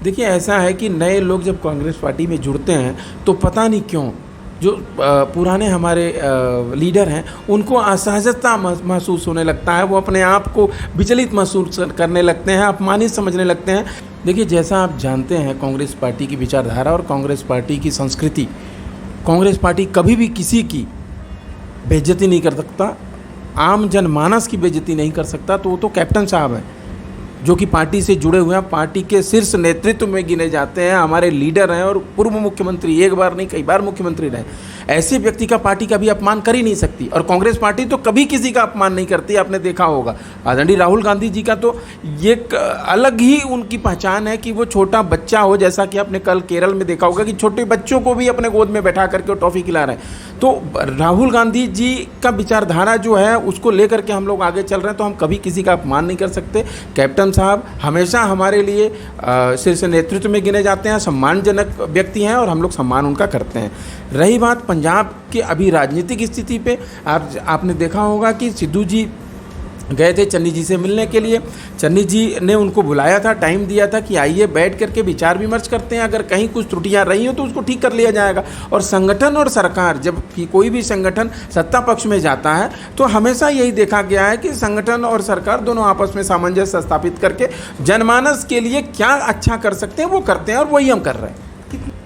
देखिए, ऐसा है कि नए लोग जब कांग्रेस पार्टी में जुड़ते हैं तो पता नहीं क्यों जो पुराने हमारे लीडर हैं उनको असहजता महसूस होने लगता है। वो अपने आप को विचलित महसूस करने लगते हैं, अपमानित समझने लगते हैं। देखिए, जैसा आप जानते हैं कांग्रेस पार्टी की विचारधारा और कांग्रेस पार्टी की संस्कृति, कांग्रेस पार्टी कभी भी किसी की बेइज्जती नहीं कर सकता, आम जनमानस की बेइज्जती नहीं कर सकता। तो वो तो कैप्टन साहब हैं जो कि पार्टी से जुड़े हुए हैं, पार्टी के शीर्ष नेतृत्व में गिने जाते हैं, हमारे लीडर हैं और पूर्व मुख्यमंत्री, एक बार नहीं कई बार मुख्यमंत्री रहे। ऐसे व्यक्ति का पार्टी कभी अपमान कर ही नहीं सकती और कांग्रेस पार्टी तो कभी किसी का अपमान नहीं करती। आपने देखा होगा आदरणीय राहुल गांधी जी का तो एक अलग ही उनकी पहचान है कि वो छोटा बच्चा हो, जैसा कि आपने कल केरल में देखा होगा कि छोटे बच्चों को भी अपने गोद में बैठा करके वो टॉफ़ी खिला रहे हैं। तो राहुल गांधी जी का विचारधारा जो है उसको लेकर के हम लोग आगे चल रहे हैं, तो हम कभी किसी का अपमान नहीं कर सकते। कैप्टन साहब हमेशा हमारे लिए शीर्ष नेतृत्व में गिने जाते हैं, सम्मानजनक व्यक्ति हैं और हम लोग सम्मान उनका करते हैं। रही बात पंजाब के अभी राजनीतिक स्थिति पे, आपने देखा होगा कि सिद्धू जी गए थे चन्नी जी से मिलने के लिए। चन्नी जी ने उनको बुलाया था, टाइम दिया था कि आइए बैठ करके विचार विमर्श करते हैं, अगर कहीं कुछ त्रुटियां रही हो तो उसको ठीक कर लिया जाएगा। और संगठन और सरकार, जब कोई भी संगठन सत्ता पक्ष में जाता है तो हमेशा यही देखा गया है कि संगठन और सरकार दोनों आपस में सामंजस्य स्थापित करके जनमानस के लिए क्या अच्छा कर सकते हैं वो करते हैं, और वही हम कर रहे हैं।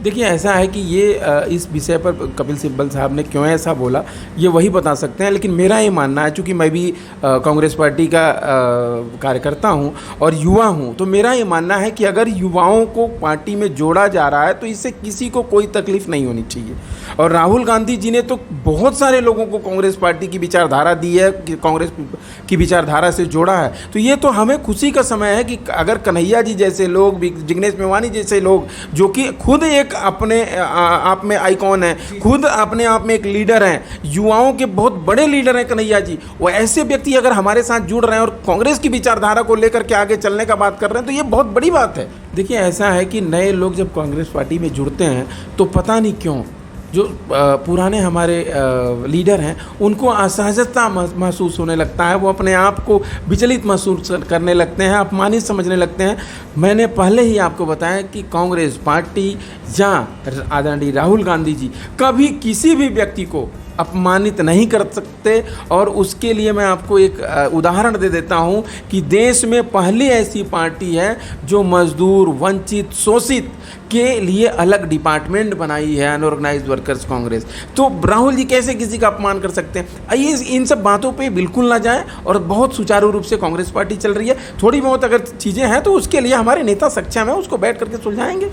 देखिए, ऐसा है कि ये इस विषय पर कपिल सिब्बल साहब ने क्यों ऐसा बोला ये वही बता सकते हैं, लेकिन मेरा ये मानना है, चूँकि मैं भी कांग्रेस पार्टी का कार्यकर्ता हूँ और युवा हूँ, तो मेरा ये मानना है कि अगर युवाओं को पार्टी में जोड़ा जा रहा है तो इससे किसी को कोई तकलीफ नहीं होनी चाहिए। और राहुल गांधी जी ने तो बहुत सारे लोगों को कांग्रेस पार्टी की विचारधारा दी है, कि कांग्रेस की विचारधारा से जोड़ा है। तो ये तो हमें खुशी का समय है कि अगर कन्हैया जी जैसे लोग, जिग्नेश मेवानी जैसे लोग, जो कि खुद एक अपने आप में आइकॉन है, खुद अपने आप में एक लीडर हैं, युवाओं के बहुत बड़े लीडर हैं कन्हैया जी, वो ऐसे व्यक्ति अगर हमारे साथ जुड़ रहे हैं और कांग्रेस की विचारधारा को लेकर के आगे चलने का बात कर रहे हैं तो ये बहुत बड़ी बात है। देखिए, ऐसा है कि नए लोग जब कांग्रेस पार्टी में जुड़ते हैं तो पता नहीं क्यों जो पुराने हमारे लीडर हैं उनको असहजता महसूस होने लगता है। वो अपने आप को विचलित महसूस करने लगते हैं, अपमानित समझने लगते हैं। मैंने पहले ही आपको बताया कि कांग्रेस पार्टी या आदरणीय राहुल गांधी जी कभी किसी भी व्यक्ति को अपमानित नहीं कर सकते। और उसके लिए मैं आपको एक उदाहरण दे देता हूं कि देश में पहली ऐसी पार्टी है जो मजदूर, वंचित, शोषित के लिए अलग डिपार्टमेंट बनाई है, अनऑर्गेनाइज्ड वर्कर्स कांग्रेस। तो राहुल जी कैसे किसी का अपमान कर सकते हैं? आइए इन सब बातों पे बिल्कुल ना जाएं और बहुत सुचारू रूप से कांग्रेस पार्टी चल रही है। थोड़ी बहुत अगर चीज़ें हैं तो उसके लिए हमारे नेता सक्षम है, उसको बैठ करके सुलझाएंगे।